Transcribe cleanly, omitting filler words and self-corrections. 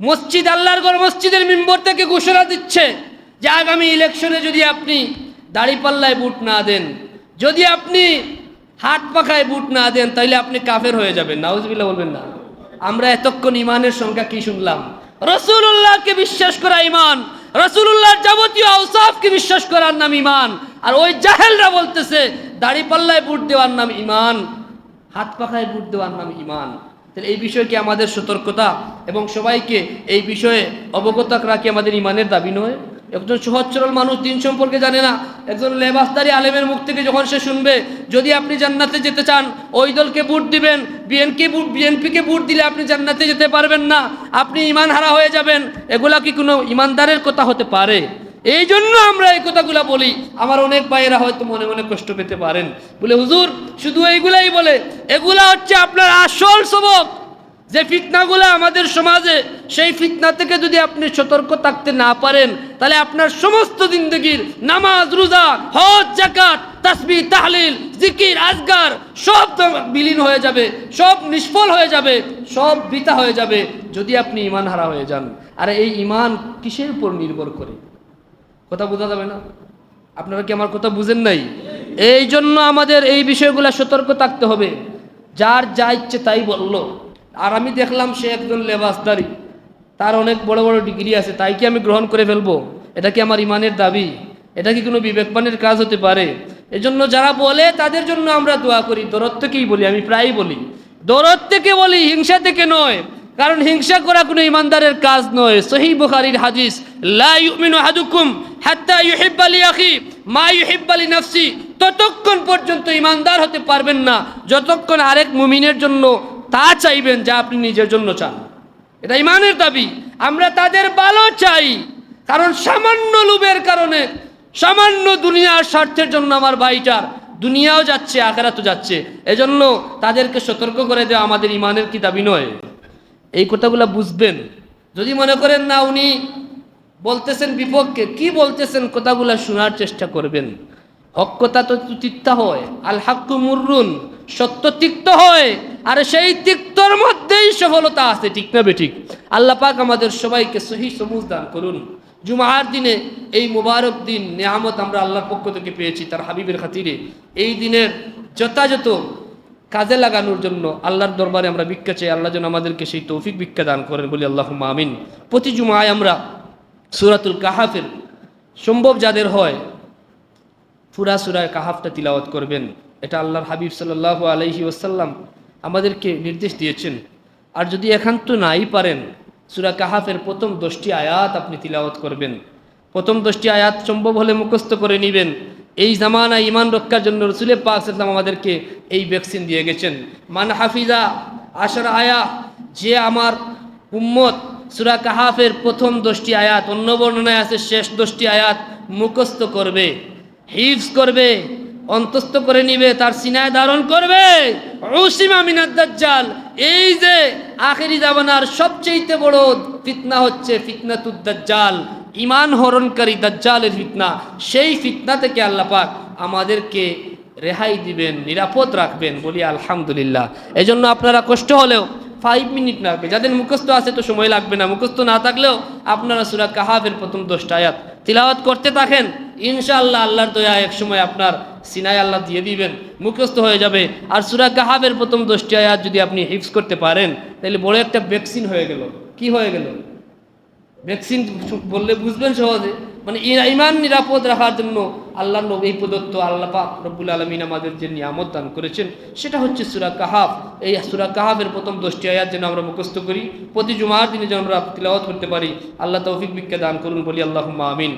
মসজিদ, আল্লাহর ঘর মসজিদের মিম্বর থেকে ঘোষণা দিচ্ছে যে আগামী ইলেকশনে যদি আপনি দাড়িপাল্লায় ভোট না দেন, যদি আপনি হাত পাখায় ভোট না দেন, তাইলে আপনি কাফের হয়ে যাবেন। নাউজুবিল্লাহ বলবেন না? আমরা এতক্ষণ ইমানের সংখ্যা কি শুনলাম? রাসূলুল্লাহকে বিশ্বাস করা ইমান, রাসূলুল্লাহর যাবতীয় আওসাফকে বিশ্বাস করার নাম ইমান। আর ওই জাহেলরা বলতেছে দাড়িপাল্লায় ভোট দেওয়ার নাম ইমান, হাত পাখায় ভোট দেওয়ার নাম ইমান। তাহলে এই বিষয়ে কি আমাদের সতর্কতা এবং সবাইকে এই বিষয়ে অবগত রাখি আমাদের ইমানের দাবি নয়? একজন সহজ সরল মানুষ দিন সম্পর্কে জানে না, একজন লেবাসদারি আলেমের মুখ থেকে যখন সে শুনবে যদি আপনি জান্নাতে যেতে চান ওই দলকে ভোট দিবেন, বিএনপিকে ভোট দিলে আপনি জান্নাতে যেতে পারবেন না, আপনি ইমান হারা হয়ে যাবেন, এগুলা কি কোনো ইমানদারের কথা হতে পারে? এই জন্য আমরা এই কথাগুলো বলি। আমার অনেক ভাইয়েরা হয়তো মনে মনে কষ্ট পেতে পারেন, বলে হুজুর শুধু এইগুলাই বলে। এগুলা হচ্ছে আপনার আসল সবক। যে ফিতনাগুলো আমাদের সমাজে, সেই ফিতনা থেকে যদি আপনি সতর্ক থাকতে না পারেন, তাহলে আপনার সমস্ত জিন্দগির নামাজ, রোজা, হজ, যাকাত, তাসবিহ, তাহলিল, জিকির, আজগার সব বিলীন হয়ে যাবে, সব নিষ্ফল হয়ে যাবে, সব বৃথা হয়ে যাবে যদি আপনি ইমান হারা হয়ে যান। আর এই ইমান কিসের উপর নির্ভর করে? কথা বোঝা যাবে না? আপনারা কি আমার কথা বুঝেন নাই? এই জন্য আমাদের এই বিষয়গুলো সতর্ক থাকতে হবে। যার যা ইচ্ছে তাই বলল। আর আমি দেখলাম সে একজন লেবাসদারি, তার অনেক বড় বড় ডিগ্রি আছে, তাই কি আমি গ্রহণ করে ফেলবো? এটা কি আমার ইমানের দাবি? এটা কি কোনো বিবেকবানের কাজ হতে পারে? এজন্য যারা বলে তাদের জন্য আমরা দোয়া করি। দরদ থেকেই বলি, আমি প্রায়ই বলি, দরদ থেকে বলি, হিংসা থেকে নয়। কারণ হিংসা করা কোনো ইমানদারের কাজ নয়। সহিহ বুখারীর হাদিস, লা ইউমিনু আহাদুকুম হাত্তা ইউহিব্বা লিআখি মা ইউহিব্বা লিনাফসি। ততক্ষণ পর্যন্ত ইমানদার হতে পারবেন না যতক্ষণ আরেক মুমিনের জন্য তা চাইবেন যা আপনি নিজের জন্য চান। এটা ইমানের দাবি। আমরা তাদের ভালো চাই, কারণ সামান্য লোভের কারণে, সামান্য দুনিয়ার স্বার্থের জন্য আমার ভাইটার দুনিয়াও যাচ্ছে, আখিরাতও যাচ্ছে। এজন্য তাদেরকে সতর্ক করে দেওয়া আমাদের ইমানের কি দাবি নয়? এই কথাগুলো বুঝবেন। যদি মনে করেন না উনি বলতেছেন বিপক্ষে, কি বলতেছেন কথাগুলো শোনার চেষ্টা করবেন। হক কথা তো তিক্ত হয়, আল হাক্কু মুররুন, সত্য তিক্ত হয়, আর সেই তিক্তর মধ্যেই সফলতা আছে। ঠিক না বেঠিক? আল্লাহ পাক আমাদের সবাইকে সহিহ সমুজ দান করুন। জুমার দিনে, এই মুবারক দিন, নিয়ামত আমরা আল্লাহর পক্ষ থেকে পেয়েছি তার হাবিবের খাতিরে। এই দিনের যথাযথ কাজে লাগানোর জন্য আল্লাহর দরবারে আমরা ভিক্ষা চাই। আল্লাহ যেন আমাদেরকে সেই তৌফিক ভিক্ষা দান করেন, বলি আল্লাহুম্মা আমিন। প্রতি জুমায় আমরা সূরাতুল কাহাফের, সম্ভব যাদের হয়, পুরা সূরা কাহাফটা তিলাওয়াত করবেন। এটা আল্লাহর হাবিব সাল্লাল্লাহু আলাইহি ওয়াসাল্লাম আমাদেরকে নির্দেশ দিয়েছেন। আর যদি একান্ত নাই পারেন, সূরা কাহাফের প্রথম 10টি আয়াত আপনি তিলাওয়াত করবেন। প্রথম 10টি আয়াত সম্ভব হলে মুখস্থ করে নেবেন। এই জামানায় ইমান রক্ষার জন্য রাসূল পাক সাল্লাল্লাহু আলাইহি ওয়াসাল্লাম আমাদেরকে এই ভ্যাকসিন দিয়ে গেছেন। মান হাফিজা 10 আয়াত, যে আমার উম্মত সূরা কাহাফের প্রথম 10টি আয়াত, অন্য বর্ণনায় আছে শেষ 10টি আয়াত মুখস্থ করবে, হিফজ করবে, অন্তস্থ করে নিবে, তার সিনায় ধারণ করবে, উসিমা মিনাদ দাজ্জাল। এই যে আখেরি জামানার সবচেয়ে বড় ফিতনা হচ্ছে ফিতনাতুদ দাজ্জাল, ইমান হরণকারী দাজ্জালের ফিতনা। সেই ফিতনা থেকে আল্লাহ পাক আমাদেরকে রেহাই দিবেন, নিরাপদ রাখবেন, বলি আলহামদুলিল্লাহ। এজন্য আপনারা কষ্ট হলেও 5 মিনিট লাগবে, যাদের মুখস্থ আছে তো সময় লাগবে না, মুখস্থ না থাকলেও আপনারা সূরা কাহাফের প্রথম 10টা আয়াত তিলাওয়াত করতে থাকেন। ইনশাআল্লাহ আল্লাহর দয়া এক সময় আপনার সিনায় আল্লাহ দিয়ে দিবেন, মুখস্থ হয়ে যাবে। আর সূরা কাহাফের প্রথম 10টি আয়াত যদি আপনি হিফজ করতে পারেন, তাহলে বড় একটা ভ্যাকসিন হয়ে গেল। কি হয়ে গেল? ভ্যাকসিন বললে বুঝবেন সহজে। মানে ঈমান নিরাপদ রাখার জন্য আল্লাহর নবী প্রদত্ত, আল্লাহ পাক রব্বুল আলামিন আমাদের যে নিয়ামত দান করেছেন, সেটা হচ্ছে সূরা কাহাফ। এই সূরা কাহাফের প্রথম 10টি আয়াত যেন আমরা মুখস্থ করি, প্রতি জুমার দিনে যেন আমরা তিলাওয়াত করতে পারি। আল্লাহ তৌফিক ভিক্ষা দান করুন, বলি আল্লাহুম্মা আমিন।